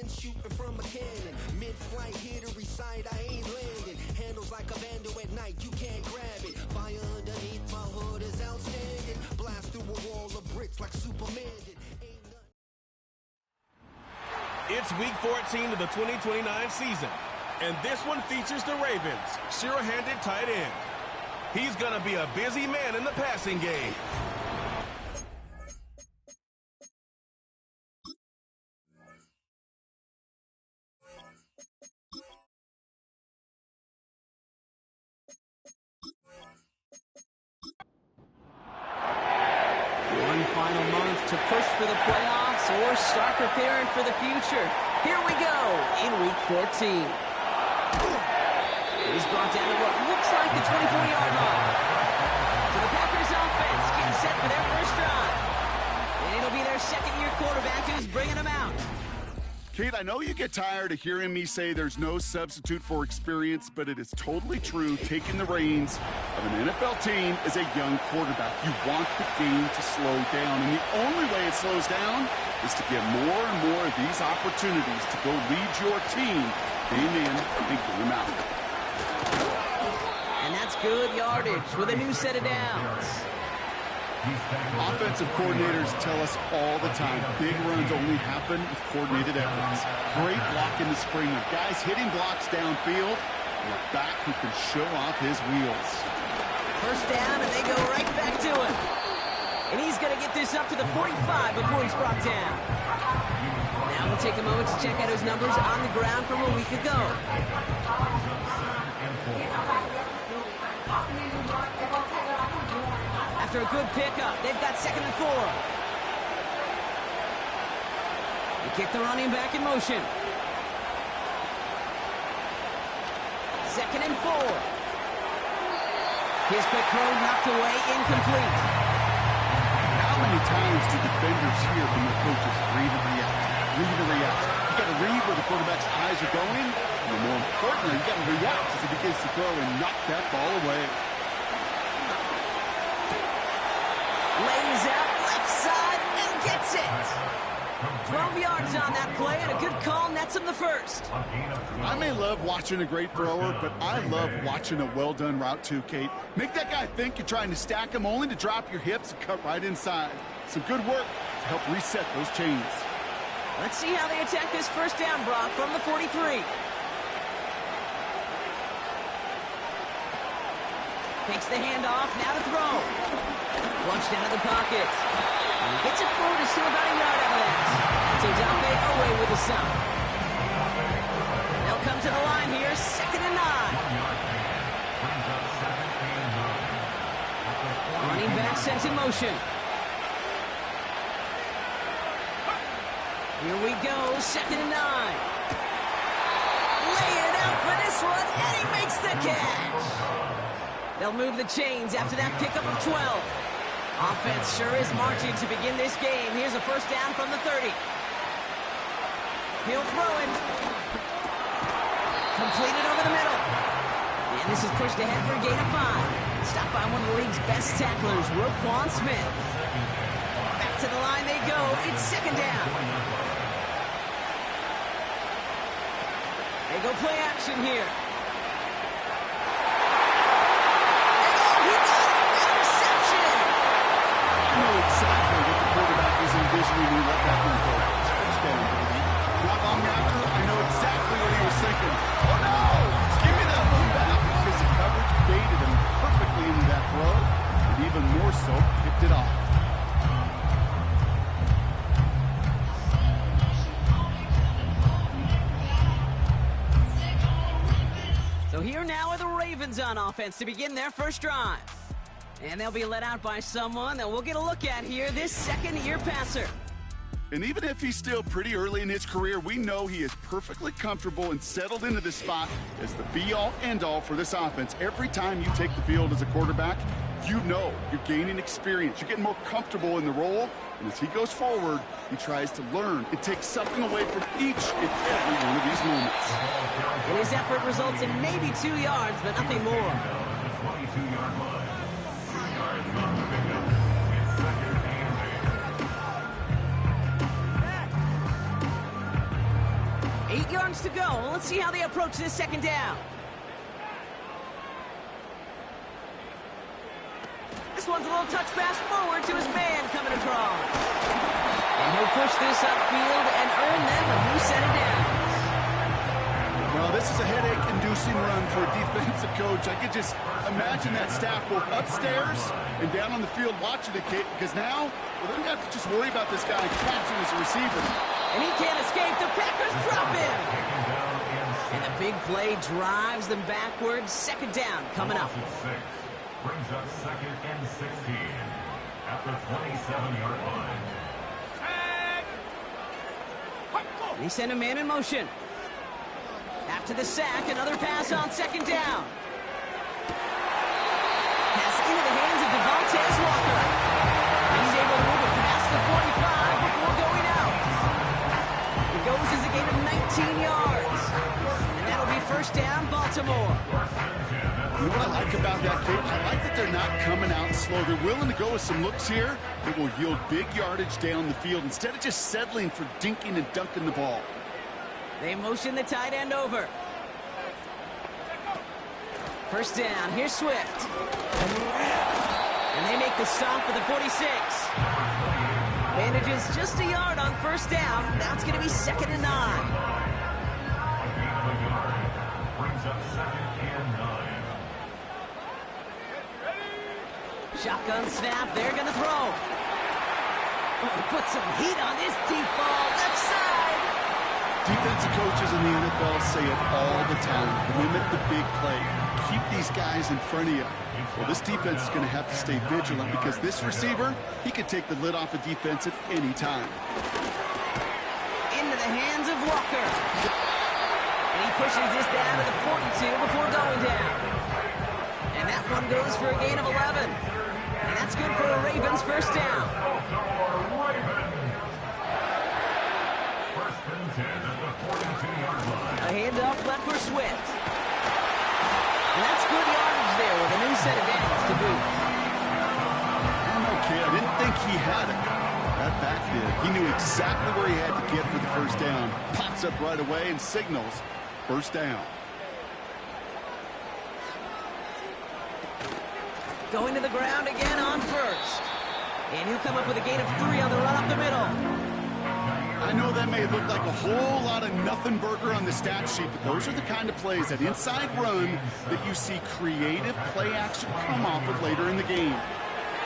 man shooting from a cannon. Mid-flight, hit or recite, I ain't landing. Handles like a vandal at night, you can't grab it. Fire underneath my hood is outstanding. Blast through a wall of bricks like Superman did. It's week 14 of the 2029 season, and this one features the Ravens' sure-handed tight end. He's going to be a busy man in the passing game. One final month to push for the playoffs or start preparing for the future. Here we go in week 14. He's brought down to what looks like the 24-yard line. So the Packers offense getting set for their first drive. And it'll be their second-year quarterback who's bringing them out. Kate, I know you get tired of hearing me say there's no substitute for experience, but it is totally true. Taking the reins of an NFL team is a young quarterback. You want the game to slow down, and the only way it slows down is to get more and more of these opportunities to go lead your team game in and game out. And that's good yardage with a new set of downs. Offensive coordinators tell us all the time, big runs only happen with coordinated efforts. Great block in the spring. Guys hitting blocks downfield, and a back who can show off his wheels. First down, and they go right back to him. And he's going to get this up to the 45 before he's brought down. Now we'll take a moment to check out his numbers on the ground from a week ago. After a good pickup, they've got 2nd and 4. They kick the running back in motion. 2nd and 4. His quick throw knocked away, incomplete. How many times do defenders hear from their coaches, read and react, read and react? You got to read where the quarterback's eyes are going, and more importantly, you got to react as he begins to throw and knock that ball away. Lays out left side and gets it. 12 yards on that play, and a good call nets him the first. I may love watching a great thrower, but I love watching a well-done route too, Kate. Make that guy think you're trying to stack him only to drop your hips and cut right inside. Some good work to help reset those chains. Let's see how they attack this first down, Brock, from the 43. Takes the handoff, now to throw. Flushed out of the pocket. And he gets it forward to still about a yard out of that. So Dafe away with the sum. They'll come to the line here, 2nd and 9. Running back sent in motion. Here we go, 2nd and 9. Laying it out for this one, and he makes the catch. They'll move the chains after that pickup of 12. Offense sure is marching to begin this game. Here's a first down from the 30. He'll throw it. Completed over the middle. And this is pushed ahead for a gain of 5. Stopped by one of the league's best tacklers, Roquan Smith. Back to the line they go. It's 2nd down. They go play action here. Exactly what the quarterback was envisioning when he let that one go. Touchdown, baby. Not long after, I know exactly what he was thinking. Oh no! Give me that one back, because the coverage baited him perfectly into that throw, and even more so, picked it off. So here now are the Ravens on offense to begin their first drive. And they'll be led out by someone that we'll get a look at here, this second-year passer. And even if he's still pretty early in his career, we know he is perfectly comfortable and settled into this spot as the be-all, end-all for this offense. Every time you take the field as a quarterback, you know you're gaining experience. You're getting more comfortable in the role. And as he goes forward, he tries to learn and take something away from each and every one of these moments. And his effort results in maybe 2 yards, but nothing more. yards to go. Let's see how they approach this second down. This one's a little touch pass forward to his man coming across. And he'll push this upfield and earn them a new set of downs. Well, this is a headache-inducing run for a defensive coach. I could just imagine that staff both upstairs and down on the field watching it, because now, well, they don't have to just worry about this guy catching as a receiver. And he can't escape. The Packers drop him. And the big play drives them backwards. Second down coming up. Brings up second and 16 at the 27-yard line. They send a man in motion. After the sack, another pass on second down. Pass into the hands of Devontae Walker. He's able to move it past the 45 before going out. It goes as a gain of 19 yards. And that'll be first down, Baltimore. You know what I like about that, kid? I like that they're not coming out slow. They're willing to go with some looks here that will yield big yardage down the field instead of just settling for dinking and dunking the ball. They motion the tight end over. First down, here's Swift. And they make the stop for the 46. Manages just a yard on first down. Now it's going to be second and 9. Brings up second and 9. Shotgun snap, they're going to throw. Oh, put some heat on this deep ball, left side. Defensive coaches in the NFL say it all the time. Limit the big play. Keep these guys in front of you. Well, this defense is going to have to stay vigilant because this receiver, he could take the lid off a defense at any time. Into the hands of Walker. And he pushes this down to the 42 before going down. And that one goes for a gain of 11. And that's good for a Ravens first down. First and 10 at the 42-yard line. A handoff left for Swift. And that's good yardage there with a new set of downs to boot. Okay, I didn't think he had it. That back did. He knew exactly where he had to get for the first down. Pops up right away and signals first down. Going to the ground again on first. And he'll come up with a gain of 3 on the run up the middle. I know that may look like a whole lot of nothing burger on the stat sheet, but those are the kind of plays, that inside run, that you see creative play action come off of later in the game.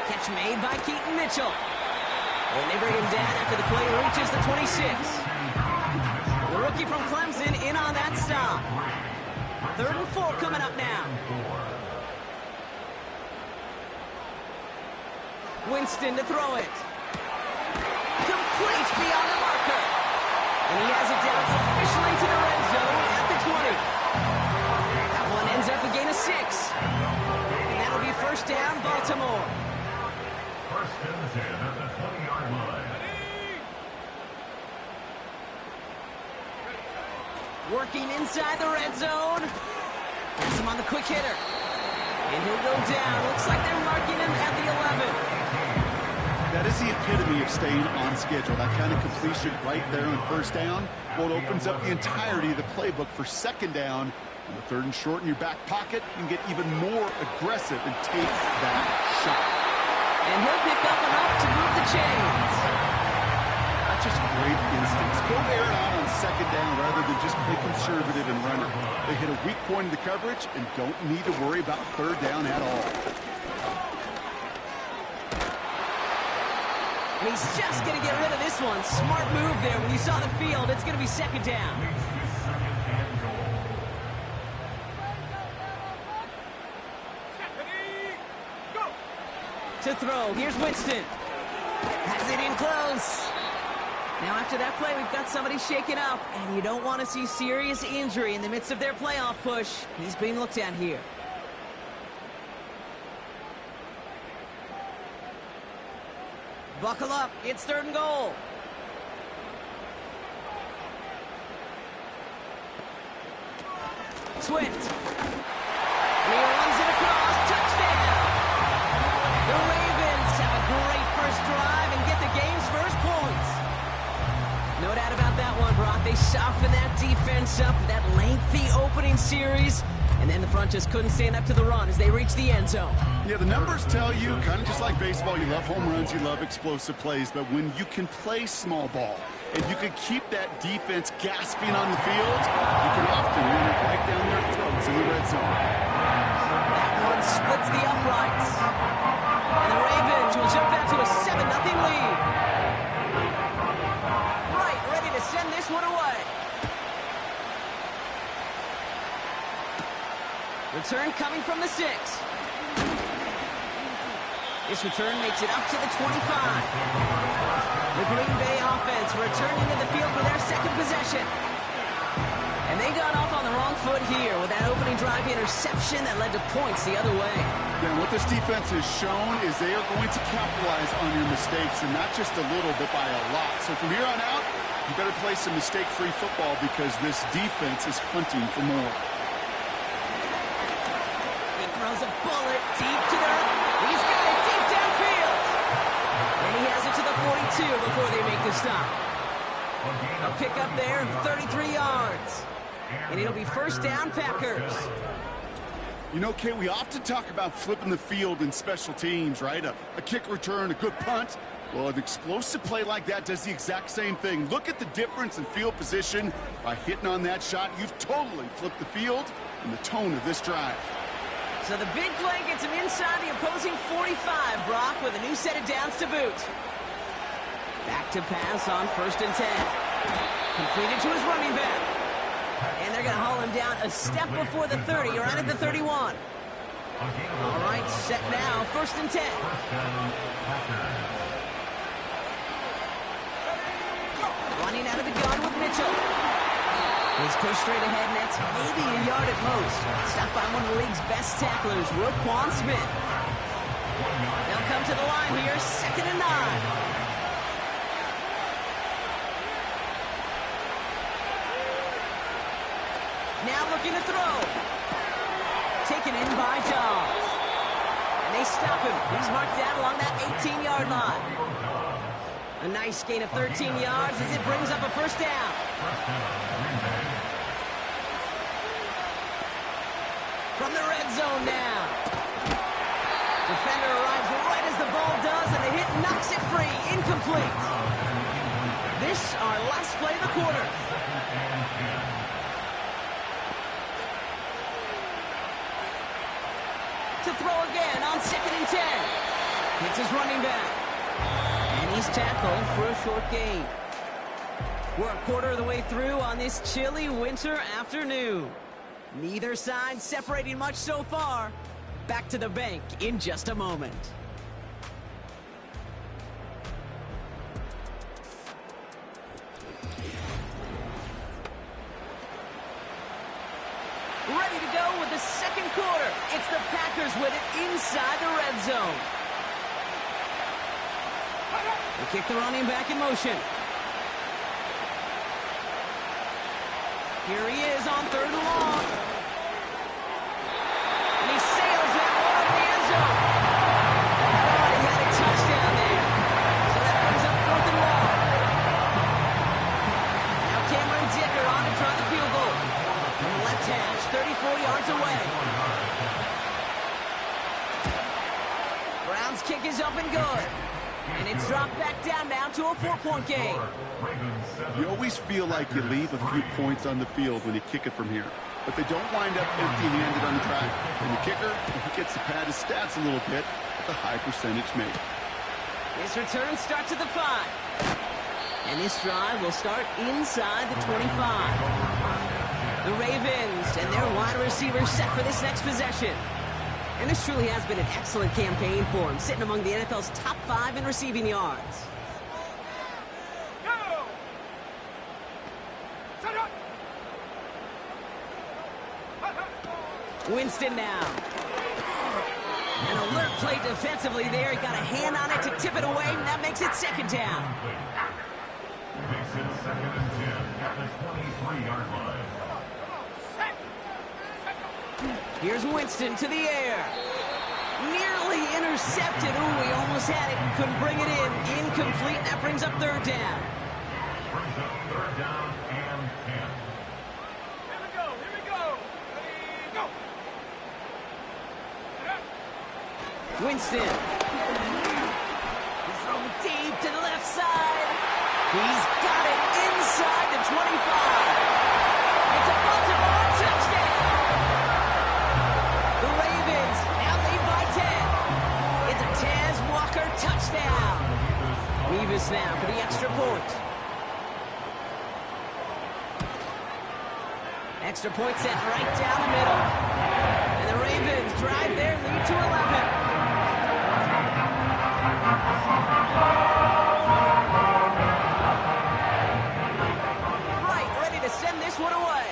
Catch made by Keaton Mitchell. And they bring him down after the play reaches the 26. The rookie from Clemson in on that stop. 3rd and 4 coming up now. Winston to throw it. Complete beyond the marker. And he has it down officially to the red zone at the 20. That one ends up a gain of 6. And that'll be first down, Baltimore. First and 10 at the 20-yard line. Working inside the red zone. Pass him on the quick hitter. And he'll go down. Looks like they're marking him at the 11. That is the epitome of staying on schedule. That kind of completion right there on first down. Well, it opens up the entirety of the playbook for second down. On the 3rd and short in your back pocket, you can get even more aggressive and take that shot. And he'll pick up enough to move the chains. That's just great instincts. Go air it out on second down rather than just play conservative and run it. They hit a weak point in the coverage and don't need to worry about third down at all. And he's just going to get rid of this one. Smart move there. When you saw the field, it's going to be second down. To throw. Here's Winston. Has it in close. Now after that play, we've got somebody shaken up. And you don't want to see serious injury in the midst of their playoff push. He's being looked at here. Buckle up. It's 3rd and goal. Swift. And he runs it across. Touchdown. The Ravens have a great first drive and get the game's first points. No doubt about that one, Brock. They soften that defense defense up with that lengthy opening series, and then the front just couldn't stand up to the run as they reached the end zone. Yeah, the numbers tell you, kind of just like baseball, you love home runs, you love explosive plays, but when you can play small ball and you can keep that defense gasping on the field, you can often win it right down their throats in the red zone. That one splits the uprights, and the Ravens will jump out to a 7-0 lead. Right, ready to send this one away. Return coming from the 6. This return makes it up to the 25. The Green Bay offense returning to the field for their second possession. And they got off on the wrong foot here with that opening drive interception that led to points the other way. Yeah, what this defense has shown is they are going to capitalize on your mistakes, and not just a little, but by a lot. So from here on out, you better play some mistake-free football because this defense is hunting for more. Throws a bullet deep to the... He's got it deep downfield. And he has it to the 42 before they make the stop. A pickup there, 33 yards. And it'll be first down, Packers. You know, Kay, we often talk about flipping the field in special teams, right? A kick return, a good punt. Well, an explosive play like that does the exact same thing. Look at the difference in field position. By hitting on that shot, you've totally flipped the field and the tone of this drive. So the big play gets him inside the opposing 45, Brock, with a new set of downs to boot. Back to pass on 1st and 10. Completed to his running back. And they're going to haul him down a step before the 30, or right at the 31. All right, set now, 1st and 10. Running out of the gun with Mitchell. He's pushed straight ahead, and that's maybe a yard at most. Stopped by one of the league's best tacklers, Roquan Smith. They'll come to the line here, 2nd and 9. Now looking to throw. Taken in by Dobbs. And they stop him. He's marked down along that 18-yard line. A nice gain of 13 yards as it brings up a first down. From the red zone now. Defender arrives right as the ball does, and the hit knocks it free. Incomplete. This, our last play of the quarter. To throw again on 2nd and 10. Hits his running back. And he's tackled for a short gain. We're a quarter of the way through on this chilly winter afternoon. Neither side separating much so far. Back to the bank in just a moment. Ready to go with the second quarter. It's the Packers with it inside the red zone. They kick the running back in motion. Here he is on 3rd and long. And he sails that one up the end zone. Oh, he had a touchdown there. So that brings up 4th and long. Now Cameron Dicker on to try the field goal. From the left hash, 34 yards away. Brown's kick is up and good. And it's dropped back down now to a 4-point game. You always feel like you leave a few points on the field when you kick it from here. But they don't wind up empty-handed on the track. And the kicker, he gets to pad his stats a little bit at the high percentage make. This return starts at the 5. And this drive will start inside the 25. The Ravens and their wide receivers set for this next possession. And this truly has been an excellent campaign for him, sitting among the NFL's top 5 in receiving yards. Winston now. An alert play defensively there. He got a hand on it to tip it away, and that makes it 2nd down. Makes it 2nd and 10 at the 23-yard line. Here's Winston to the air. Nearly intercepted. Ooh, he almost had it and couldn't bring it in. Incomplete. That brings up 3rd down. Brings up 3rd down and 10. Winston. He's thrown deep to the left side. He's got it inside the 25. It's a Baltimore touchdown. The Ravens now lead by 10. It's a Taz Walker touchdown. Revis now for the extra point. Extra point set right down the middle. And the Ravens drive their lead to 11. Right, ready to send this one away.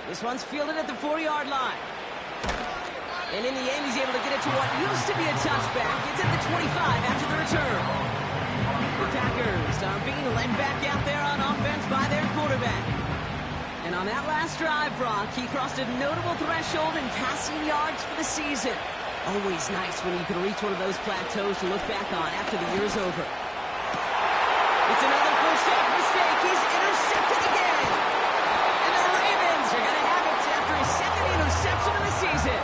This one's fielded at the 4-yard line. And in the end, he's able to get it to what used to be a touchback. It's at the 25 after the return. The Packers are being led back out there on offense by their quarterback. And on that last drive, Brock, he crossed a notable threshold in passing yards for the season. Always nice when you can reach one of those plateaus to look back on after the year is over. It's another first half mistake. He's intercepted again. And the Ravens are going to have it after his second interception of the season.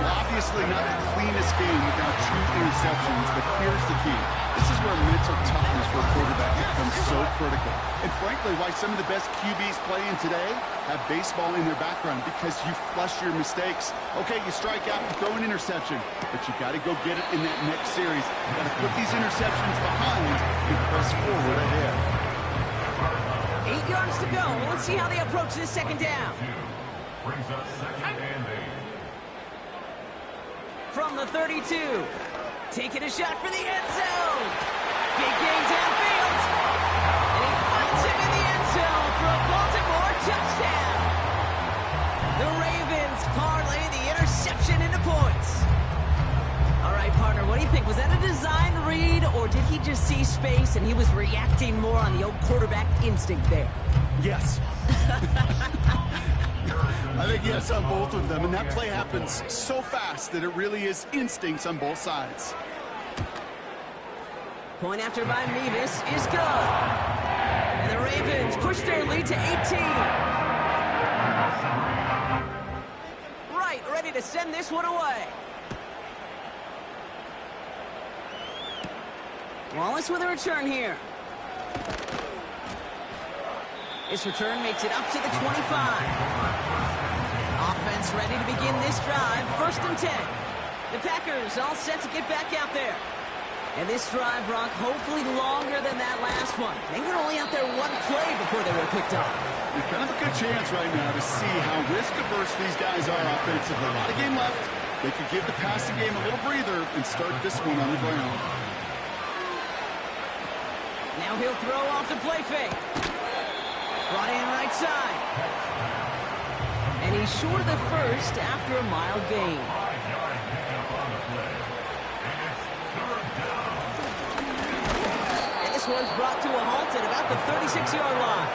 Obviously not the cleanest game without 2 interceptions, but here's the key. This is where mental toughness for a quarterback becomes so critical. And frankly, why some of the best QBs playing today have baseball in their background, because you flush your mistakes. Okay, you strike out and throw an interception, but you got to go get it in that next series. You got to put these interceptions behind and press forward ahead. 8 yards to go. Let's see how they approach this second down. Brings up second and 8. From the 32, taking a shot for the end zone. Big gain downfield. And he finds him in the end zone for a Baltimore touchdown. The Ravens parlay the interception into points. All right, partner, what do you think? Was that a design read, or did he just see space and he was reacting more on the old quarterback instinct there? Yes. I think yes on both of them, and that play happens so fast that it really is instincts on both sides. Point after by Mevis is good. And the Ravens push their lead to 18. Right, ready to send this one away. Wallace with a return here. This return makes it up to the 25. Offense ready to begin this drive. 1st and 10. The Packers all set to get back out there. And this drive, Brock, hopefully longer than that last one. They were only out there 1 play before they were picked up. You've kind of a good chance right now to see how risk-averse these guys are offensively. A lot of game left. They could give the passing game a little breather and start this one on the ground. Now he'll throw off the play fake. Brought in right side. And he's short of the first after a mild gain. 5-yard pickup on the play. And it's 3rd down. And this one's brought to a halt at about the 36-yard line.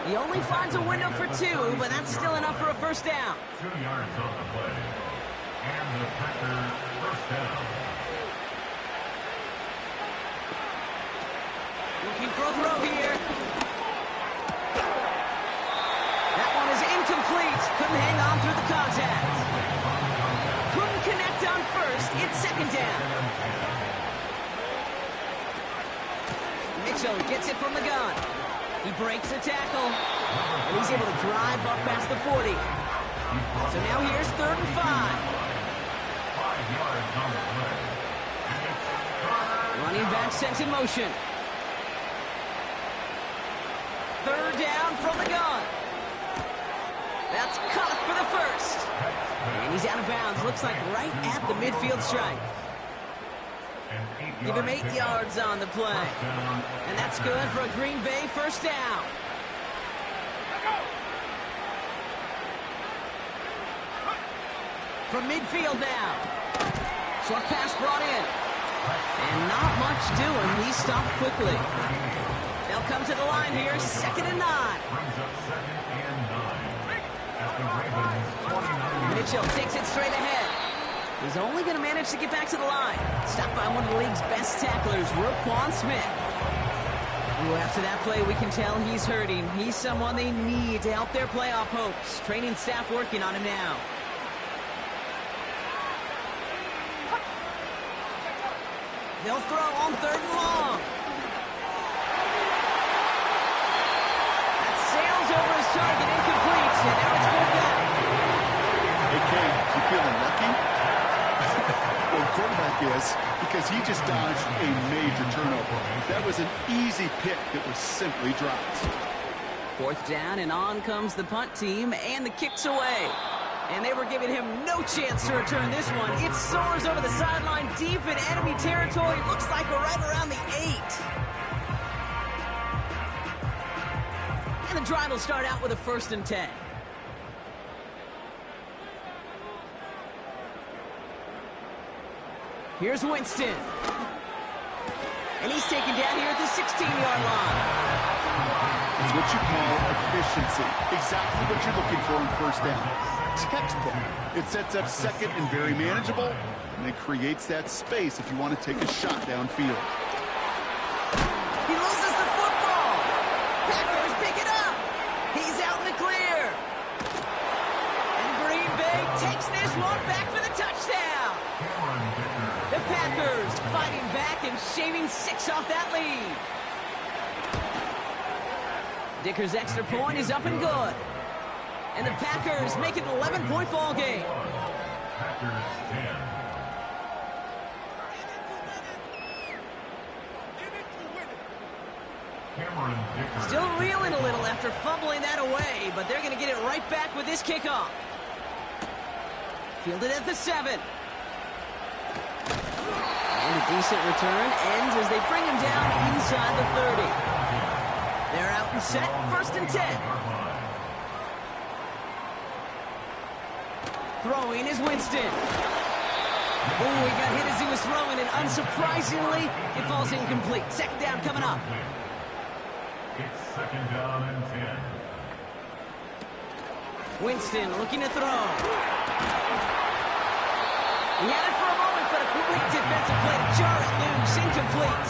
He only finds a window for 2, but that's still enough for a first down. 2 yards on the play. And the Packers first down. Looking for a throw here. That one is incomplete. Couldn't hang on through the contact. Couldn't connect on first. It's 2nd down. Mitchell gets it from the gun. He breaks the tackle. And he's able to drive up past the 40. So now here's 3rd and 5. 5 yards on the play. And it's Running back sent in motion. 3rd down from the gun. That's caught for the first. And he's out of bounds. Looks like right at the midfield stripe. Give him 8 yards on the play. And that's good for a Green Bay first down. From midfield now. Short pass brought in. And not much doing. He stopped quickly. They'll come to the line here. 2nd and 9. brings up 2nd and 9. At the Ravens 29. Mitchell takes it straight ahead. He's only going to manage to get back to the line. Stopped by one of the league's best tacklers, Roquan Smith. Ooh, after that play, we can tell he's hurting. He's someone they need to help their playoff hopes. Training staff working on him now. They'll throw on 3rd and long. That sails over his target, incomplete, and now it's 4th down. Hey, Kate, you feeling lucky? Well, the quarterback is, because he just dodged a major turnover. That was an easy pick that was simply dropped. 4th down, and on comes the punt team, and the kick's away. And they were giving him no chance to return this one. It soars over the sideline deep in enemy territory. Looks like we're right around the 8. And the drive will start out with a 1st and 10. Here's Winston. And he's taken down here at the 16-yard line. It's what you call efficiency. Exactly what you're looking for in 1st down. Textbook. It sets up 2nd and very manageable, and it creates that space if you want to take a shot downfield. He loses the football. Packers pick it up. He's out in the clear. And Green Bay takes this one back for the touchdown. The Packers fighting back and shaving 6 off that lead. Dicker's extra point is up and good. And the Packers make it an 11-point ball game. Packers 10. Still reeling a little after fumbling that away, but they're going to get it right back with this kickoff. Fielded at the 7. And a decent return ends as they bring him down inside the 30. They're out and set, 1st and 10. Throwing is Winston. Oh, he got hit as he was throwing, and unsurprisingly, it falls incomplete. 2nd down coming up. It's 2nd down and 10. Winston looking to throw. He had it for a moment, but a great defensive play to jar it loose. Incomplete.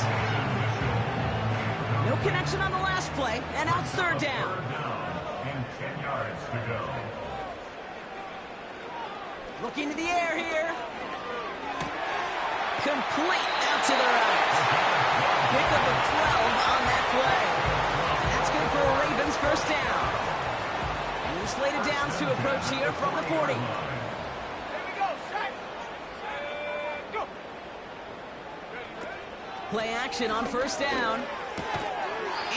No connection on the last play, and now it's 3rd down. 3rd down and 10 yards to go. Looking to the air here. Complete out to the right. Pick up of 12 on that play. And that's good for a Ravens 1st down. New slated downs to approach here from the 40. Play action on 1st down.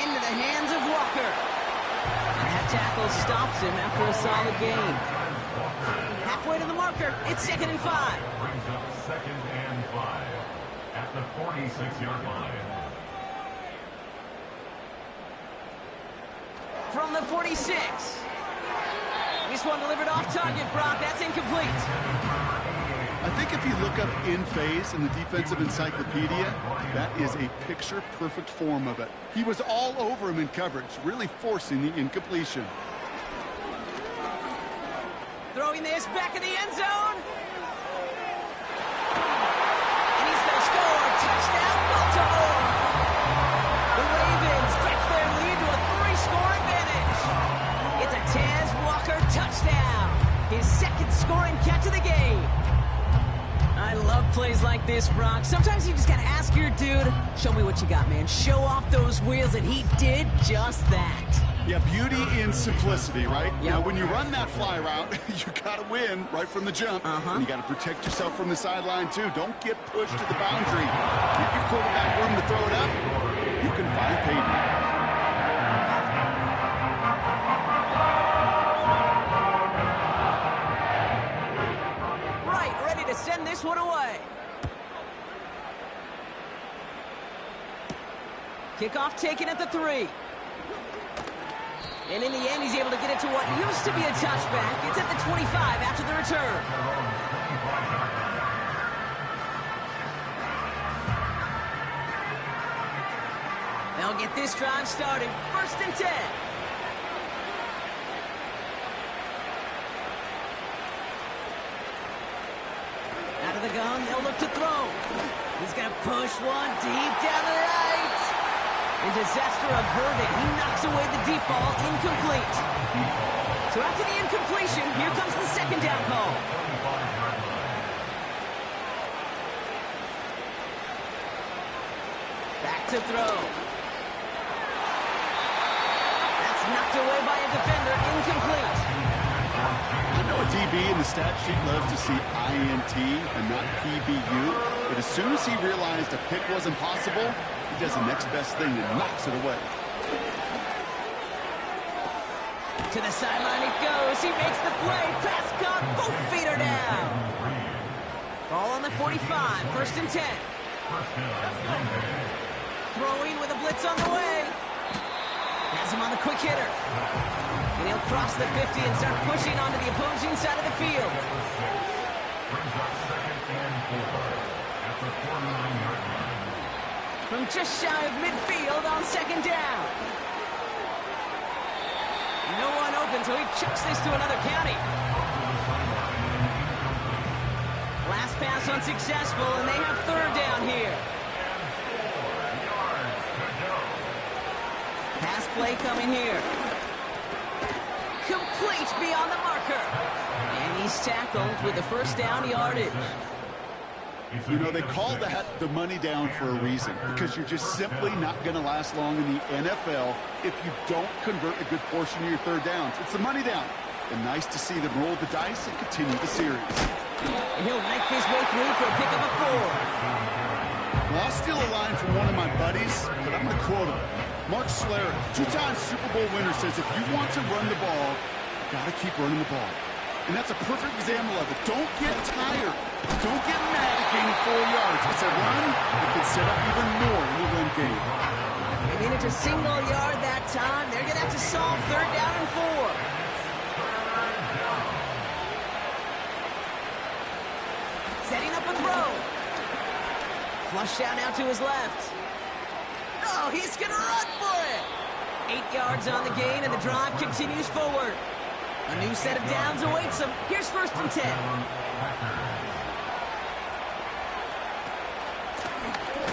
Into the hands of Walker. And that tackle stops him after a solid gain. Halfway to the marker, it's 2nd and 5. Brings up 2nd and 5 at the 46-yard line. From the 46. This one delivered off target, Brock. That's incomplete. I think if you look up in phase in the defensive encyclopedia, that is a picture-perfect form of it. He was all over him in coverage, really forcing the incompletion. Throwing this back in the end zone. And he's going to score. Touchdown, Baltimore. The Ravens stretch their lead to a 3-score advantage. It's a Taz Walker touchdown. His 2nd scoring catch of the game. I love plays like this, Brock. Sometimes you just got to ask your dude, show me what you got, man. Show off those wheels, and he did just that. Yeah, beauty in simplicity, right? Yep. Now, when you run that fly route, you got to win right from the jump. And you got to protect yourself from the sideline, too. Don't get pushed to the boundary. Give your quarterback room to throw it up. You can find pay dirt. Right, ready to send this one away. Kickoff taken at the 3. And in the end, he's able to get it to what used to be a touchback. It's at the 25 after the return. They'll get this drive started. 1st and 10. Out of the gun, they'll look to throw. He's going to push one deep down the right. And disaster averted. He knocks away the deep ball, incomplete. So after the incompletion, here comes the second down call. Back to throw. That's knocked away by a defender, incomplete. I know a DB in the stat sheet loves to see INT and not PBU, but as soon as he realized a pick wasn't possible, he does the next best thing and knocks it away. To the sideline it goes. He makes the play. Pass caught. Both feet are down. Ball on the 45. First and 10. Throwing with a blitz on the way. Has him on the quick hitter. And he'll cross the 50 and start pushing onto the opposing side of the field. From just shy of midfield on second down. No one open, so he chucks this to another county. Last pass unsuccessful, and they have third down here. Pass play coming here. Complete beyond the marker. And he's tackled with the first down yardage. You know, they call that the money down for a reason, because you're just simply not going to last long in the NFL if you don't convert a good portion of your third downs. It's the money down. And nice to see them roll the dice and continue the series. And he'll knife his way through for a pick of a 4. Well, I'll steal a line from one of my buddies, but I'm going to quote him. Mark Schlereth, two-time Super Bowl winner, says if you want to run the ball, you got to keep running the ball. And that's a perfect example of it. Don't get tired. Don't get mad at gaining 4 yards. It's a run that can set up even more in the run game. They made it to single yard that time. They're going to have to solve third down and 4. Setting up a throw. Flush out now to his left. Oh, he's going to run for it. 8 yards on the gain, and the drive continues forward. A new set of downs awaits him. Here's first and 10.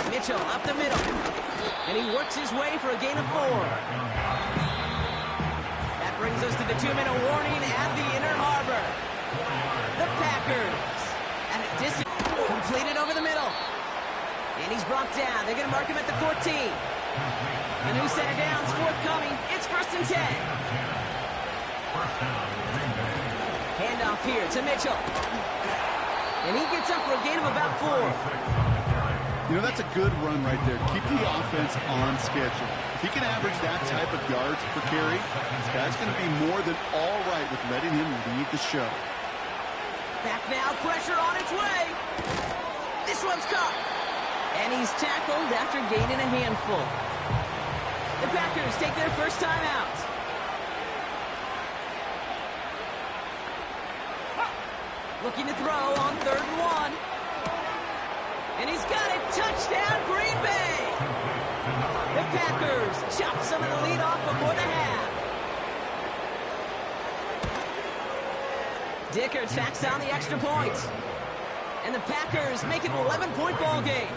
Mitchell up the middle. And he works his way for a gain of 4. That brings us to the 2-minute warning at the Inner Harbor. The Packers at a distance. Completed over the middle. And he's brought down. They're going to mark him at the 14. A new set of downs forthcoming. It's first and 10. Handoff here to Mitchell. And he gets up for a gain of about 4. You know, that's a good run right there. Keep the offense on schedule. If he can average that type of yards per carry, this guy's going to be more than all right with letting him lead the show. Back now, pressure on its way. This one's caught. And he's tackled after gaining a handful. The Packers take their first time out. Looking to throw on 3rd and 1. And he's got it. Touchdown, Green Bay. The Packers chop some of the lead off before the half. Dicker tacks down the extra point. And the Packers make it an 11-point ball game.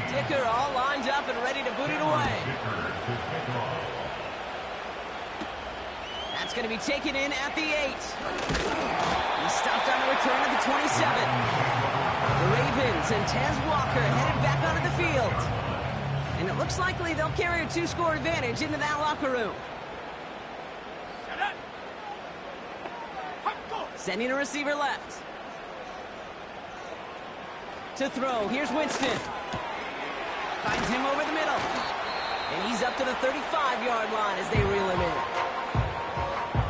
Dicker all lined up and ready to boot it away. That's going to be taken in at the 8. He stopped on the return at the 27. The Ravens and Tez Walker headed back onto the field. And it looks likely they'll carry a 2-score advantage into that locker room. Sending a receiver left. To throw, here's Winston. Finds him over the middle. And he's up to the 35-yard line as they reel him in.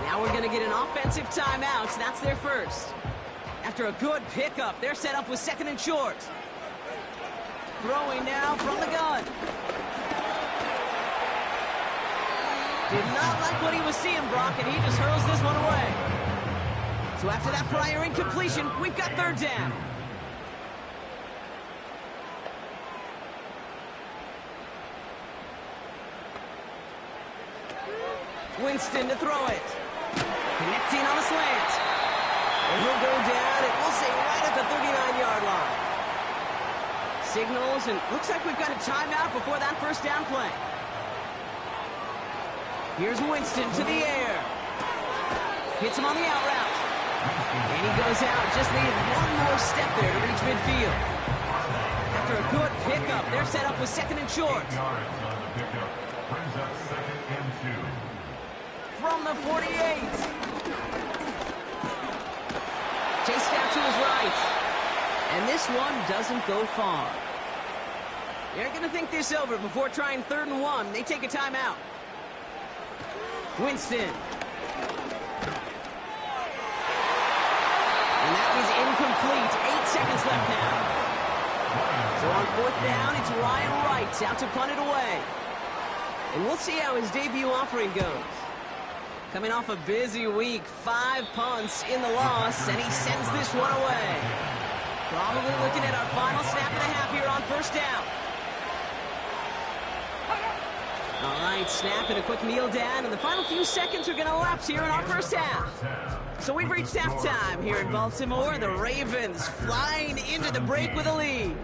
Now we're going to get an offensive timeout. That's their first. After a good pickup, they're set up with 2nd and short. Throwing now from the gun. Did not like what he was seeing, Brock, and he just hurls this one away. So after that prior incompletion, we've got 3rd down. Winston to throw it. Connecting on a slant. And he'll go down, and we'll say right at the 39-yard line. Signals, and looks like we've got a timeout before that first down play. Here's Winston to the air. Hits him on the out route. And he goes out. Just need one more step there to reach midfield. After a good pickup, they're set up with second and short. Brings up second and 2. From the 48. Chased out to his right. And this one doesn't go far. They're going to think this over before trying 3rd and 1. They take a timeout. Winston. And that is incomplete. 8 seconds left now. So on 4th down, it's Ryan Wright out to punt it away. And we'll see how his debut offering goes. Coming off a busy week, 5 punts in the loss, and he sends this one away. Probably looking at our final snap and a half here on 1st down. All right, snap and a quick kneel down, and the final few seconds are going to lapse here in our 1st half. So we've reached halftime here in Baltimore. The Ravens flying into the break with a lead.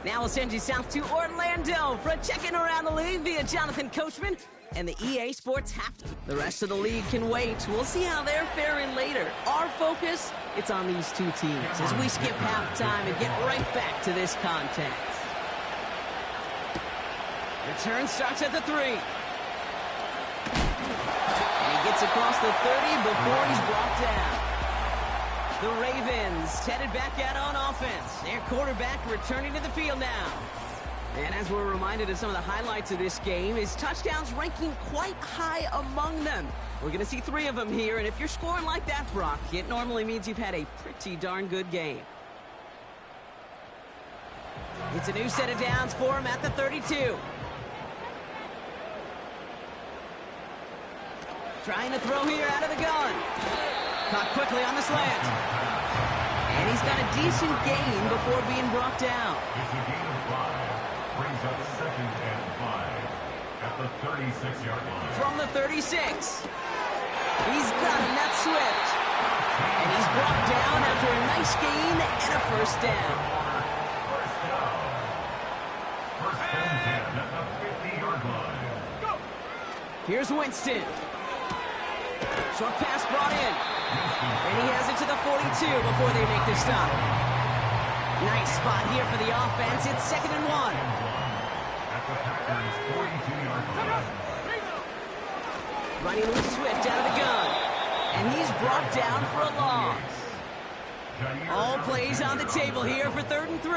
Now we'll send you south to Orlando for a check-in around the league via Jonathan Coachman and the EA Sports Halftime. The rest of the league can wait. We'll see how they're faring later. Our focus, it's on these two teams as we skip halftime and get right back to this contest. Return starts at the 3. And he gets across the 30 before he's brought down. The Ravens headed back out on offense. Their quarterback returning to the field now. And as we're reminded of some of the highlights of this game, his touchdowns ranking quite high among them. We're going to see 3 of them here, and if you're scoring like that, Brock, it normally means you've had a pretty darn good game. It's a new set of downs for him at the 32. Trying to throw here out of the gun. Caught quickly on the slant. And he's got a decent gain before being brought down. It's a gain of 5. Brings up second and 5 at the 36-yard line. From the 36. He's got him. That's Swift. And he's brought down after a nice gain and a 1st down. First down. 1st and 10 at the 50-yard line. Go. Here's Winston. Short pass brought in. And he has it to the 42 before they make the stop. Nice spot here for the offense. It's 2nd and 1. At the Packers' 42-yard line. Running with Swift out of the gun. And he's brought down for a loss. All plays on the table here for 3rd and 3. A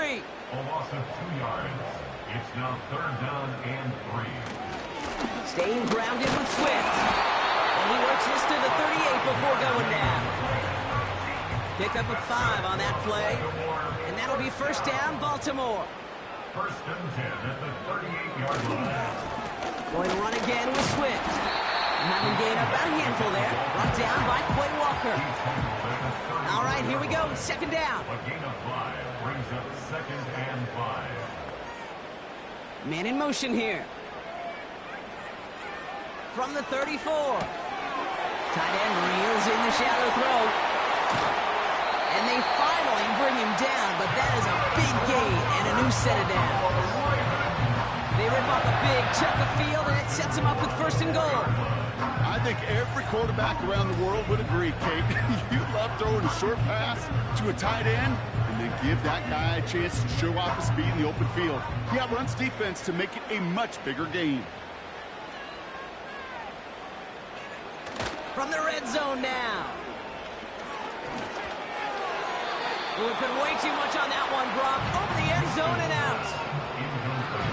loss of 2 yards. It's now 3rd down and 3. Staying grounded with Swift. And he works this to the 38 before going down. Pick up a 5 on that play. And that'll be 1st down, Baltimore. 1st and 10 at the 38-yard line. Going to run again with Swift. Having gained about a handful there. Brought down by Quay Walker. All right, here we go. 2nd down. A gain of 5 brings up 2nd and 5. Man in motion here. From the 34. Tight end reels in the shallow throw. And they finally bring him down, but that is a big gain and a new set of downs. They rip off a big chunk of field, and it sets him up with 1st and goal. I think every quarterback around the world would agree, Kate. You love throwing a short pass to a tight end and then give that guy a chance to show off his speed in the open field. He outruns defense to make it a much bigger gain. From the red zone now. We put way too much on that one, Brock. Over the end zone and out.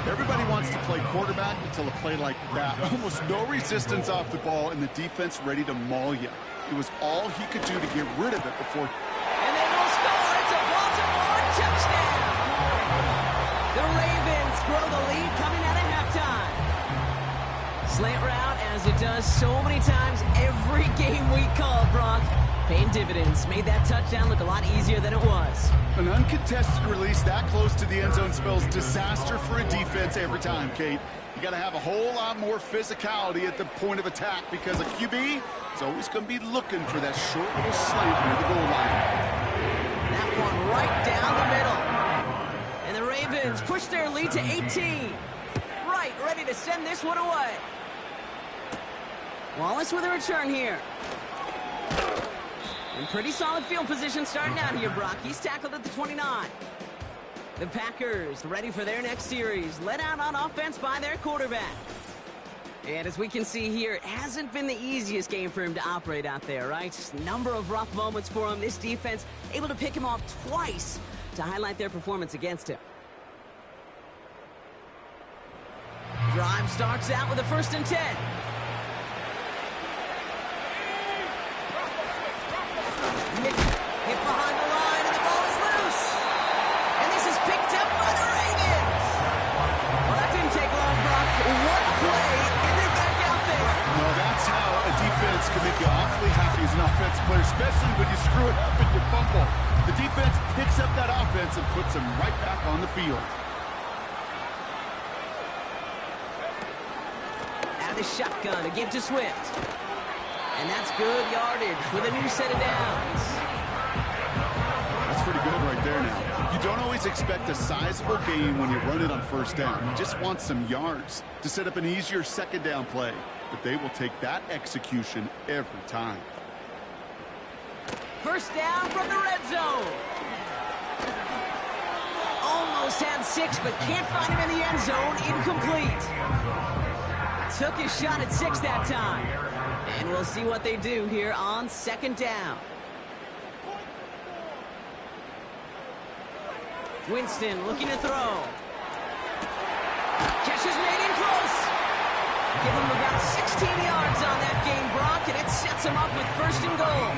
Everybody wants to play quarterback until a play like that. Almost no resistance off the ball and the defense ready to maul you. It was all he could do to get rid of it before. And they will score. It's a Baltimore touchdown. The Ravens grow the lead coming out of halftime. Slant route, as it does so many times every game we call, Brock. Paying dividends. Made that touchdown look a lot easier than it was. An uncontested release that close to the end zone spells disaster for a defense every time, Kate. You got to have a whole lot more physicality at the point of attack because a QB is always going to be looking for that short little slant near the goal line. That one right down the middle. And the Ravens Ravens push their lead to 18. Right, ready to send this one away. Wallace with a return here. In pretty solid field position starting out here, Brock. He's tackled at the 29. The Packers ready for their next series, led out on offense by their quarterback. And as we can see here, it hasn't been the easiest game for him to operate out there, right? Number of rough moments for him. This defense able to pick him off twice to highlight their performance against him. Drive starts out with a 1st and 10. Hit behind the line, and the ball is loose. And this is picked up by the Ravens. Well, that didn't take long, Brock. One play, and they're back out there. No, that's how a defense can make you awfully happy as an offensive player, especially when you screw it up and you fumble. The defense picks up that offense and puts them right back on the field. Out of the shotgun, a give to Swift. And that's good yardage with a new set of downs. That's pretty good right there now. You don't always expect a sizable gain when you run it on 1st down. You just want some yards to set up an easier 2nd down play. But they will take that execution every time. 1st down from the red zone. Almost had 6, but can't find him in the end zone. Incomplete. Took his shot at 6 that time. And we'll see what they do here on 2nd down. Winston looking to throw. Catch is made in close. Give him about 16 yards on that game, Brock, and it sets him up with 1st and goal.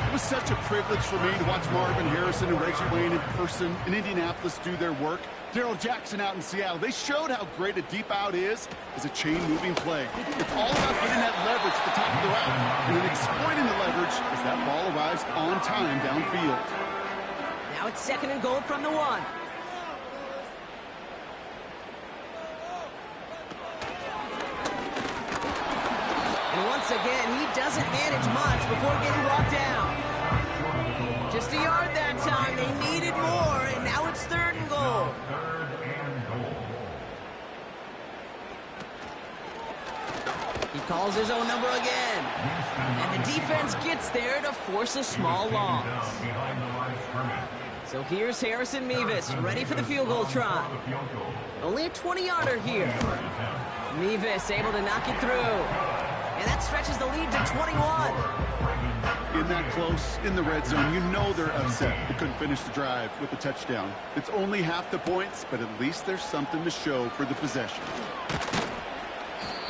It was such a privilege for me to watch Marvin Harrison and Reggie Wayne in person in Indianapolis do their work. Darrell Jackson out in Seattle. They showed how great a deep out is as a chain-moving play. It's all about getting that leverage at the top of the route and then exploiting the leverage as that ball arrives on time downfield. Now it's 2nd and goal from the 1. And once again, he doesn't manage much before getting brought down. Just a yard that time. They needed more, and now it's 3rd and goal. He calls his own number again. And the defense gets there to force a small loss. So here's Harrison Mevis, ready for the field goal try. Only a 20-yarder here. Mevis able to knock it through. And that stretches the lead to 21. In that close, in the red zone, you know they're upset. They couldn't finish the drive with the touchdown. It's only half the points, but at least there's something to show for the possession.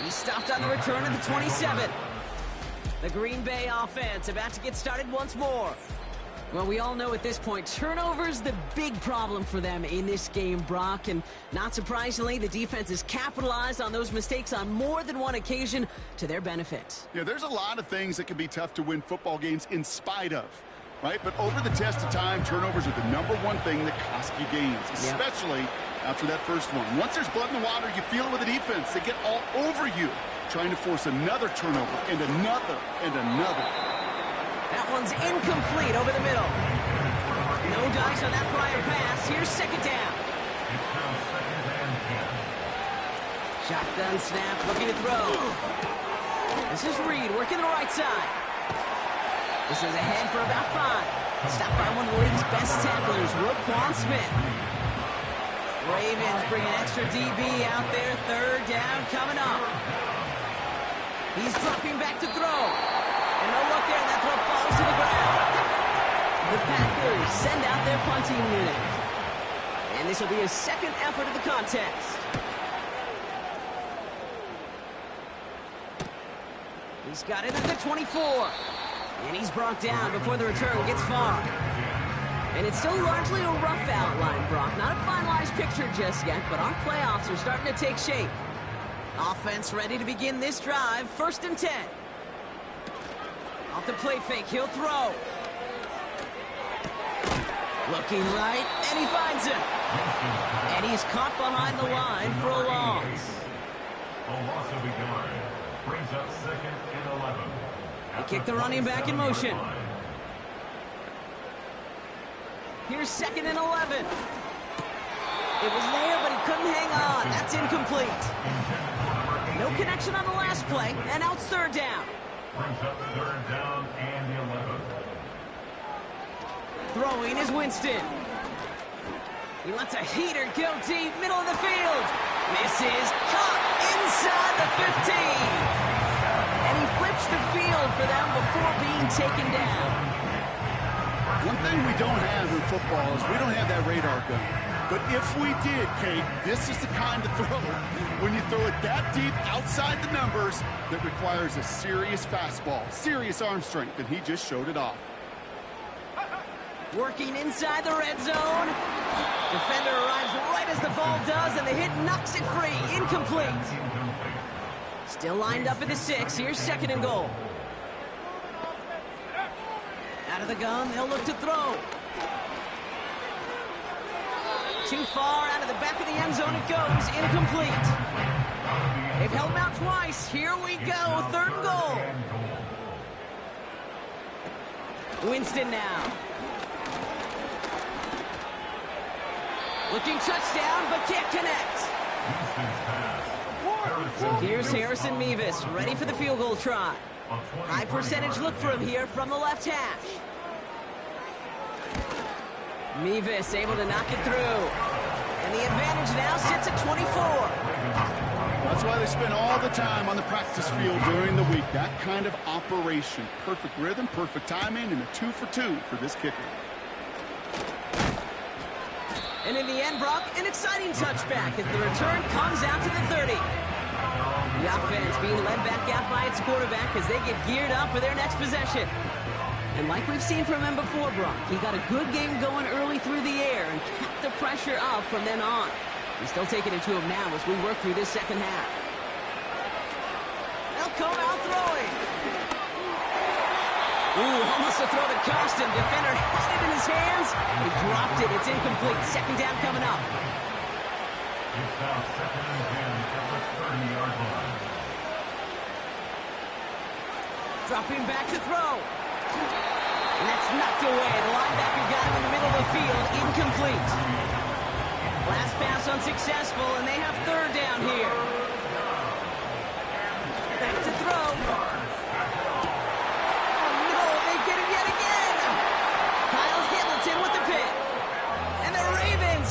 He stopped on the return at the 27. The Green Bay offense about to get started once more. Well, we all know at this point, turnovers the big problem for them in this game, Brock. And not surprisingly, the defense has capitalized on those mistakes on more than one occasion to their benefit. Yeah, there's a lot of things that can be tough to win football games in spite of, right? But over the test of time, turnovers are the #1 thing that cost you games, especially after that first one. Once there's blood in the water, you feel it with the defense. They get all over you, trying to force another turnover and another and another. That one's incomplete over the middle. No dice on that prior pass. Here's 2nd down. Shotgun snap, looking to throw. This is Reed working the right side. This is ahead for about 5. Stopped by one of the league's best tacklers, Roquan Smith. Ravens bring an extra DB out there. 3rd down coming up. He's dropping back to throw. And no look there, that throw falls to the ground. The Packers send out their punting unit. And this will be his 2nd effort of the contest. He's got it at the 24. And he's brought down before the return gets far. And it's still largely a rough outline, Brock. Not a finalized picture just yet, but our playoffs are starting to take shape. Offense ready to begin this drive. 1st and 10. Off the play fake, he'll throw. Looking right, and he finds him. And he's caught behind the line for a loss. A loss of a yard. Brings up 2nd and 11. They kick the running back in motion. Here's 2nd and 11. It was there, but he couldn't hang on. That's incomplete. No connection on the last play, and now it's third down. Brings up third down and 11. Throwing is Winston. He lets a heater go deep, middle of the field. This is caught inside the 15. And he flips the field for them before being taken down. One thing we don't have in football is we don't have that radar gun. But if we did, Kate, this is the kind of throw, when you throw it that deep outside the numbers, that requires a serious fastball, serious arm strength, and he just showed it off. Working inside the red zone. Defender arrives right as the ball does, and the hit knocks it free. Incomplete. Still lined up at the 6. Here's second and goal. Out of the gun, they'll look to throw. Too far out of the back of the end zone it goes. Incomplete. They've held him out twice. Here we go. Third and goal. Winston now. Looking touchdown, but can't connect. Here's Harrison Mevis, ready for the field goal try. High percentage look for him here from the left hash. Mevis able to knock it through. And the advantage now sits at 24. That's why they spend all the time on the practice field during the week. That kind of operation. Perfect rhythm, perfect timing, and a 2 for 2 for this kicker. And in the end, Brock, an exciting touchback as the return comes out to the 30. The offense being led back out by its quarterback as they get geared up for their next possession. And like we've seen from him before, Brock, he got a good game going early through the air and kept the pressure up from then on. He's still taking it to him now as we work through this second half. They'll come out throwing. Ooh, almost a throw that cost him. Defender had it in his hands. He dropped it. It's incomplete. Second down coming up. It's now second and 10 at the 30-yard line. Dropping back to throw. And that's knocked away. The linebacker got him in the middle of the field. Incomplete. Last pass unsuccessful, and they have third down here. Back to throw.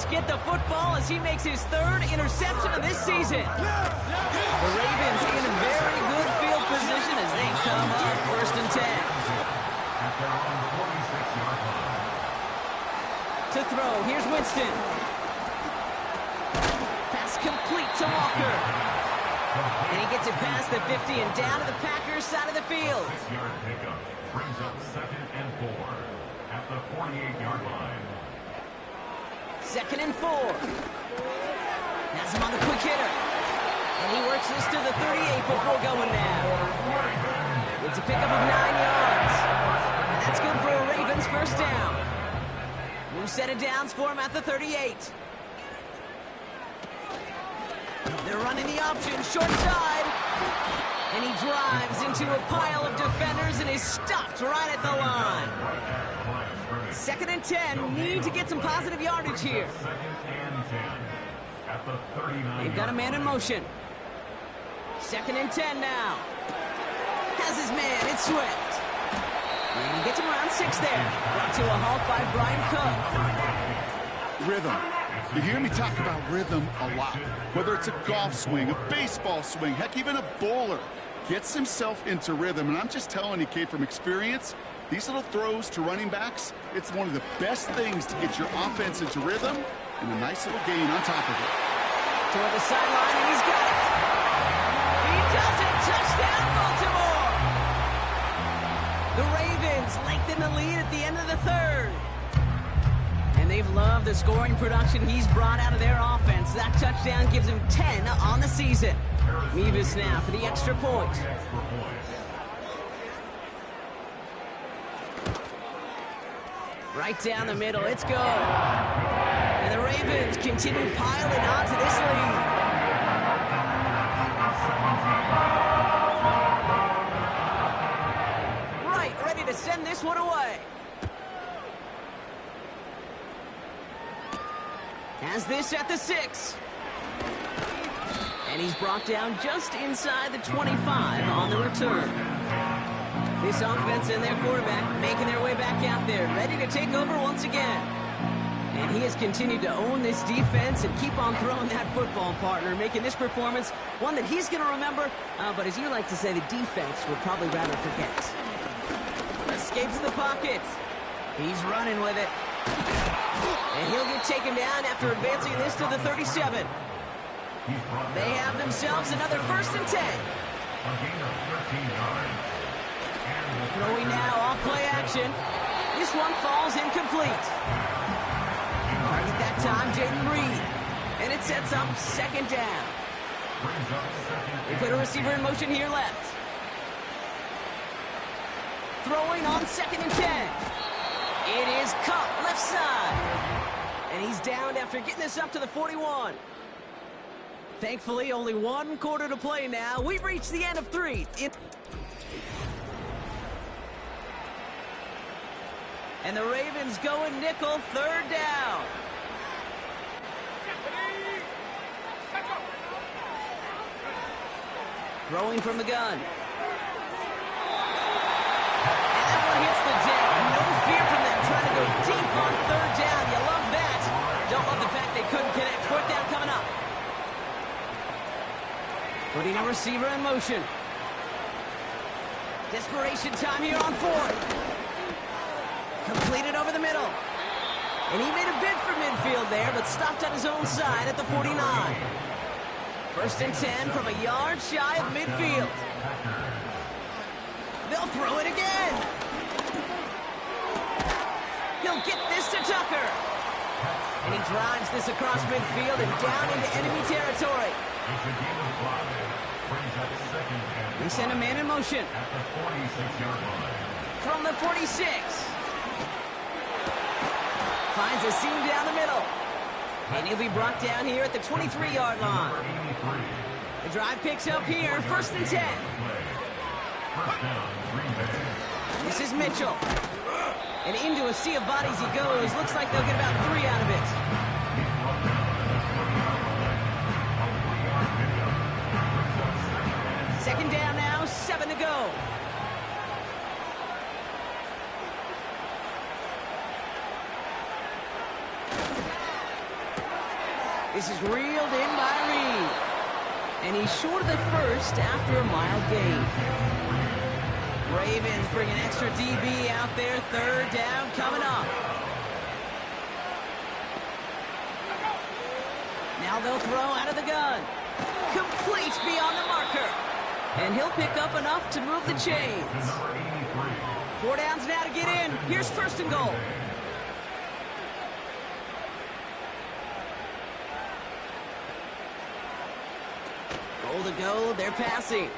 Get the football as he makes his third interception of this season. The Ravens in a very good field position as they come up first and 10. To throw, here's Winston. Pass complete to Walker. And he gets it past the 50 and down to the Packers side of the field. 6-yard pickup brings up second and 4 at the 48-yard line. Second and 4. Has him on the quick hitter. And he works this to the 38 before going down. It's a pickup of 9 yards. And that's good for a Ravens first down. New set of downs for him at the 38. They're running the option, short side. And he drives into a pile of defenders and is stopped right at the line. Second and 10, need to get some positive yardage here. They've got a man in motion. Second and 10 now. Has his man, it's Swift. And he gets him around 6 there. Brought to a halt by Brian Cook. Rhythm. You hear me talk about rhythm a lot. Whether it's a golf swing, a baseball swing, heck, even a bowler gets himself into rhythm. And I'm just telling you, Kate, from experience, these little throws to running backs, it's one of the best things to get your offense into rhythm and a nice little gain on top of it. Toward the sideline, and he's got it. He does it. Touchdown, Baltimore. The Ravens lengthen the lead at the end of the third. And they've loved the scoring production he's brought out of their offense. That touchdown gives him 10 on the season. Mevis now for the extra point. Right down the middle, it's good. And the Ravens continue piling on to this lead. Right, ready to send this one away. Has this at the 6. And he's brought down just inside the 25 on the return. This offense and their quarterback making their way back out there, ready to take over once again. And he has continued to own this defense and keep on throwing that football, partner, making this performance one that he's going to remember, but as you like to say, the defense would probably rather forget. Escapes the pocket. He's running with it. And he'll get taken down after advancing this to the 37. They have themselves another 1st and 10. Throwing now off play action. This one falls incomplete. Target that time, Jaden Reed. And it sets up 2nd down. They put a receiver in motion here left. Throwing on 2nd and 10. It is Cup, left side. And he's down after getting this up to the 41. Thankfully, only 1 quarter to play now. We've reached the end of 3. And the Ravens going nickel, 3rd down. Throwing from the gun. And that one hits the deck. No fear from them trying to go deep on 3rd down. You love that. Don't love the fact they couldn't connect. 4th down coming up. Putting a receiver in motion. Desperation time here on 4th. Completed over the middle. And he made a bid for midfield there, but stopped on his own side at the 49. 1st and 10 from a yard shy of midfield. They'll throw it again. He'll get this to Tucker. And he drives this across midfield and down into enemy territory. They send a man in motion. From the 46. Finds a seam down the middle. And he'll be brought down here at the 23-yard line. The drive picks up here, 1st and 10. This is Mitchell. And into a sea of bodies he goes. Looks like they'll get about 3 out of it. Second down now, 7 to go. This is reeled in by Reed. And he's short of the 1st after a mild gain. Ravens bring an extra DB out there. 3rd down coming up. Now they'll throw out of the gun. Complete beyond the marker. And he'll pick up enough to move the chains. 4 downs now to get in. Here's 1st and goal. Goal to go, they're passing.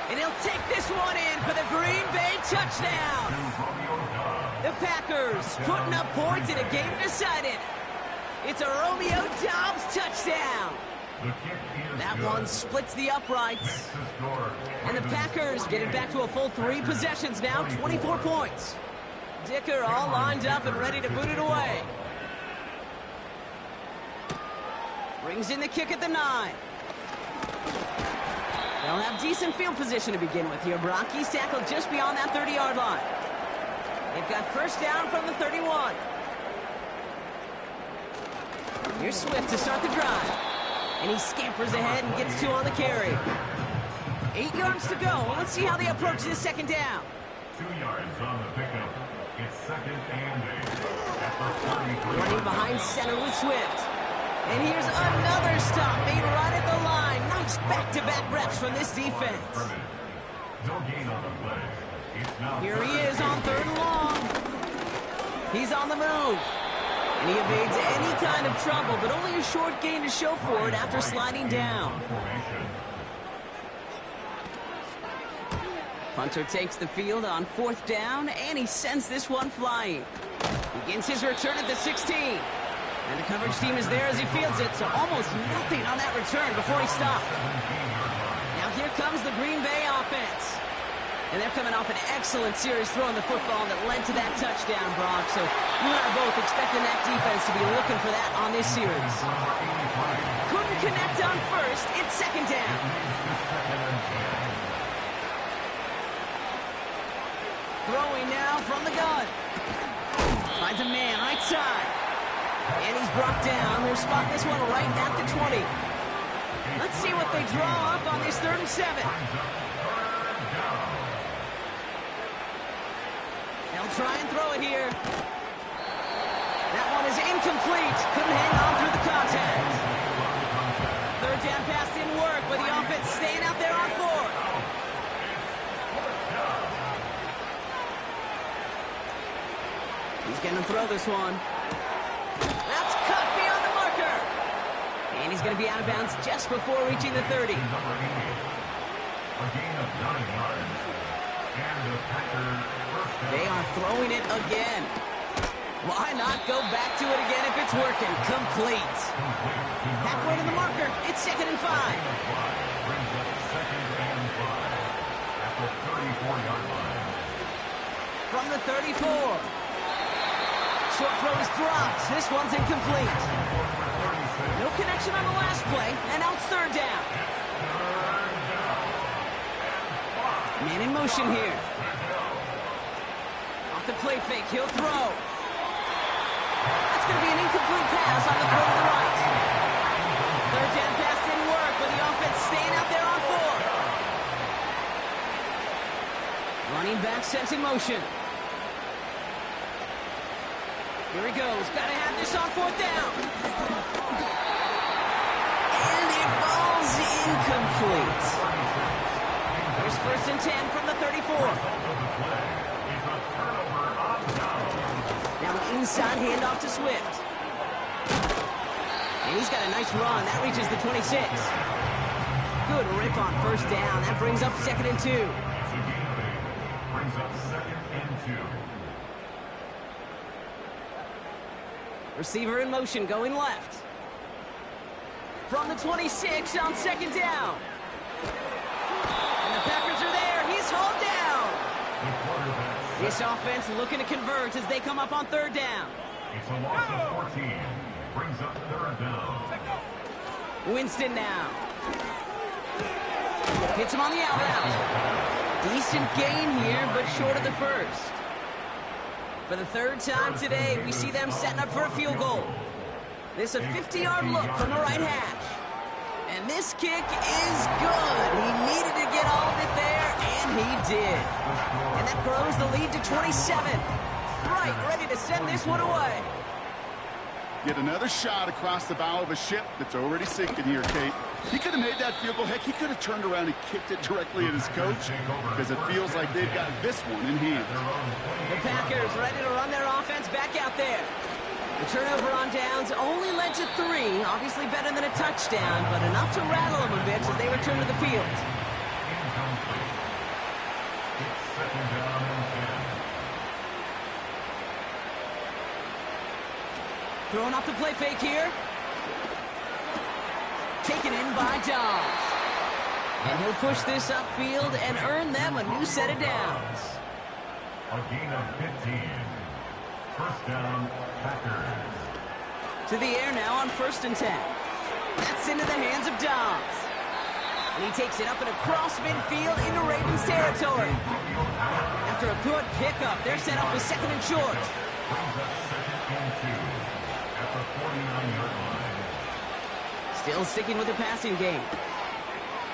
And he'll take this one in for the Green Bay touchdown. The Packers putting up points in a game decided. It's a Romeo Doubs touchdown. That one splits the uprights. And the Packers get it back to a full 3 possessions now, 24 points. Dicker all lined up and ready to boot it away. Brings in the kick at the 9. They'll have decent field position to begin with here. Brock, he's tackled just beyond that 30-yard line. They've got 1st down from the 31. Here's Swift to start the drive. And he scampers ahead and gets 2 on the carry. 8 yards to go. Let's see how they approach this 2nd down. 2 yards on the pickup. It's 2nd and 8. Running behind center with Swift. And here's another stop made right at the line. Nice back-to-back reps from this defense. No gain on the play. Here he is on 3rd and long. He's on the move. And he evades any kind of trouble, but only a short gain to show for it after sliding down. Punter takes the field on 4th down, and he sends this one flying. Begins his return at the 16. And the coverage team is there as he fields it, so almost nothing on that return before he stopped. Now here comes the Green Bay offense. And they're coming off an excellent series throwing the football that led to that touchdown, Brock. So you and I are both expecting that defense to be looking for that on this series. Couldn't connect on first. It's second down. Throwing now from the gun. Finds a man right side. And he's brought down. They're spotting this one right at the 20. Let's see what they draw up on this 3rd and 7. They'll try and throw it here. That one is incomplete. Couldn't hang on through the contact. 3rd down pass didn't work, but the offense staying out there on 4th. He's going to throw this one. That's cut beyond the marker. And he's going to be out of bounds just before reaching the 30. A gain of 9 yards. And the Packers first down. They are throwing it again. Why not go back to it again if it's working? Complete. Halfway to the marker. It's 2nd and 5. Brings up 2nd and 5 at the 34-yard line. From the 34. Short throw is dropped. This one's incomplete. No connection on the last play, and now it's 3rd down. Man in motion here. Off the play fake, he'll throw. That's going to be an incomplete pass on the throw to the right. 3rd down pass didn't work, but the offense staying out there on 4. Running back sent in motion. Here he goes. Got to have this on 4th down. And it falls incomplete. Here's 1st and 10 from the 34. Now an inside handoff to Swift. And he's got a nice run. That reaches the 26. Good rip on 1st down. That brings up 2nd and 2. Brings up 2nd and 2. Receiver in motion, going left. From the 26 on 2nd down. And the Packers are there. He's hauled down. This offense looking to convert as they come up on 3rd down. It's a loss of 14. Brings up 3rd down. Winston now. Hits him on the out route. Decent gain here, but short of the 1st. For the 3rd time today, we see them setting up for a field goal. This a 50-yard look from the right hash. And this kick is good. He needed to get all of it there, and he did. And that grows the lead to 27. Right, ready to send this one away. Yet another shot across the bow of a ship that's already sinking here, Kate. He could have made that field goal. Heck, he could have turned around and kicked it directly at his coach because it feels like they've got this one in hand. The Packers ready to run their offense back out there. The turnover on downs only led to 3. Obviously better than a touchdown, but enough to rattle them a bit as they return to the field. It's 2nd down and 10. Throwing off the play fake here. Taken in by Dobbs. And he'll push this upfield and earn them a new set of downs. A gain of 15. 1st down, Packers. To the air now on 1st and 10. That's into the hands of Dobbs. And he takes it up and across midfield into Ravens territory. After a good pickup, they're set up with 2nd and short. Brings up 2nd and 2 at the 49-yard line. Still sticking with the passing game.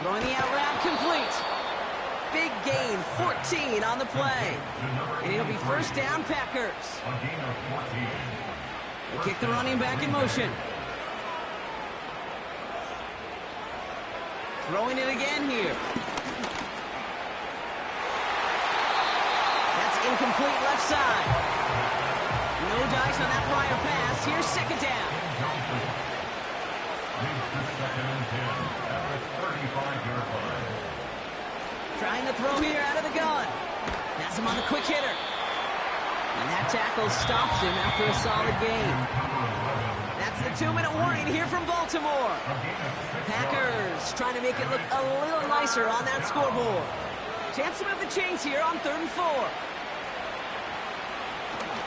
Throwing the out route complete. Big gain, 14 on the play. And it'll be 1st down, Packers. A gain of 14. They kick the running back in motion. Throwing it again here. That's incomplete left side. No dice on that prior pass. Here's 2nd down. Leads to 2nd and 10 at the 35-yard line. Trying to throw here out of the gun. That's him on the quick hitter. And that tackle stops him after a solid gain. That's the 2-minute warning here from Baltimore. Packers trying to make it look a little nicer on that scoreboard. Chance to move the chains here on 3rd and 4.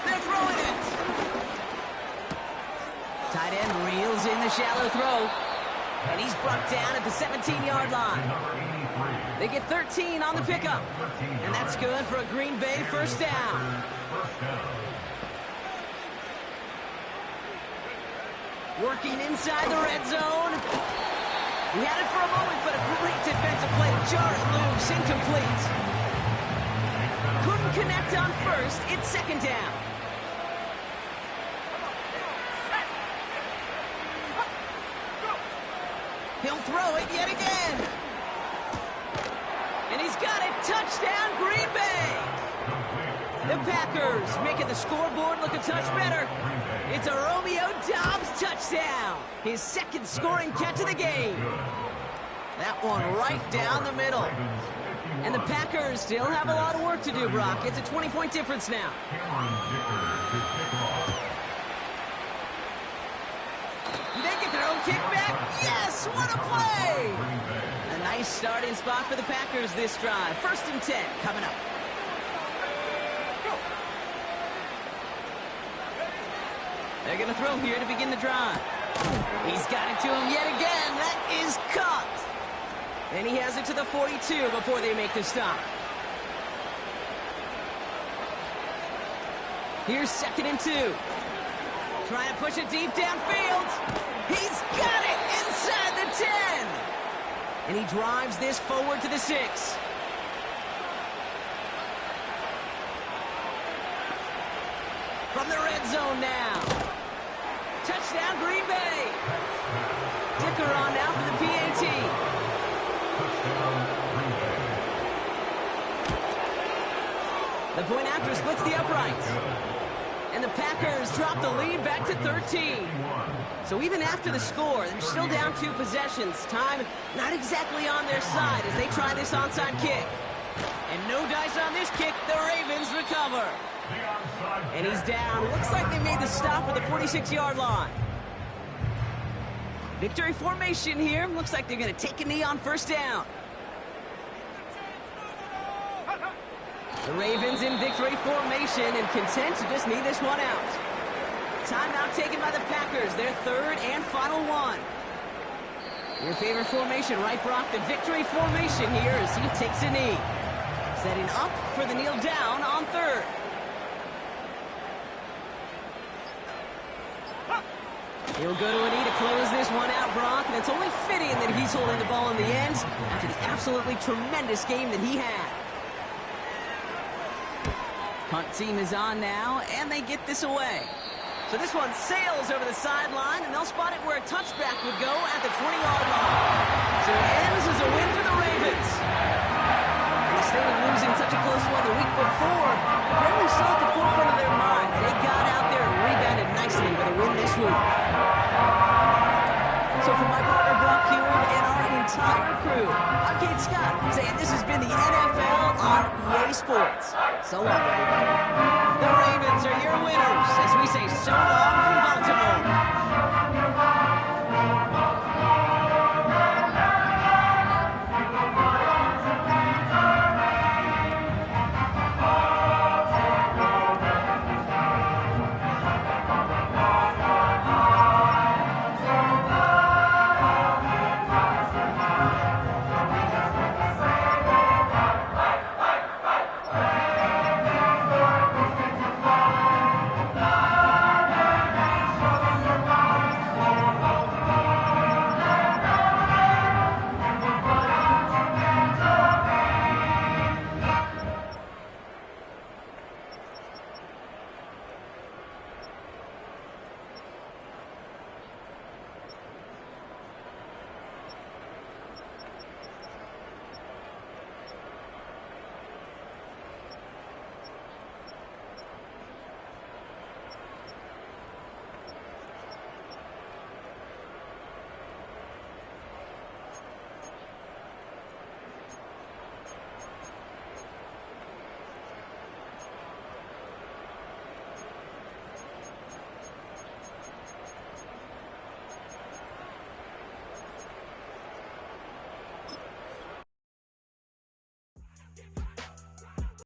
They're throwing it. Tight end reels in the shallow throw. And he's brought down at the 17-yard line. They get 13 on the pickup. And that's good for a Green Bay first down. Working inside the red zone. He had it for a moment, but a great defensive play to jar it loose, incomplete. Couldn't connect on first. It's 2nd down. He'll throw it yet again. And he's got it. Touchdown, Green Bay. The Packers making the scoreboard look a touch better. It's a Romeo Doubs touchdown. His 2nd scoring catch of the game. That one right down the middle. And the Packers still have a lot of work to do, Brock. It's a 20-point difference now. Do they get their own kickback? Yes, what a play! A nice starting spot for the Packers this drive. 1st and 10 coming up. They're going to throw here to begin the drive. He's got it to him yet again. That is caught. And he has it to the 42 before they make the stop. Here's 2nd and 2. Trying to push it deep downfield. He's got it inside the 10. And he drives this forward to the 6. From the red zone now. Touchdown, Green Bay. Dicker on now for the PAT. The point after splits the uprights. And the Packers drop the lead back to 13. So even after the score, they're still down 2 possessions. Time not exactly on their side as they try this onside kick. And no dice on this kick. The Ravens recover. And he's down. Looks like they made the stop at the 46-yard line. Victory formation here. Looks like they're going to take a knee on 1st down. The Ravens in victory formation and content to just knee this one out. Timeout taken by the Packers. Their 3rd and final one. Your favorite formation, right, Brock? The victory formation here as he takes a knee. Setting up for the kneel down on 3rd. He'll go to a knee to close this one out, Brock, and it's only fitting that he's holding the ball in the end after the absolutely tremendous game that he had. Punt team is on now, and they get this away. So this one sails over the sideline, and they'll spot it where a touchback would go at the 20-yard line. So it ends as a win for the Ravens. And instead of losing such a close one the week before, apparently still at the forefront of their minds. They got out there and rebounded nicely with a win this week. So for my partner Brock Heward and our entire crew, I'm Kate Scott saying this has been the NFL on EA Sports. So long, everybody. The Ravens are your winners as we say so long from Baltimore.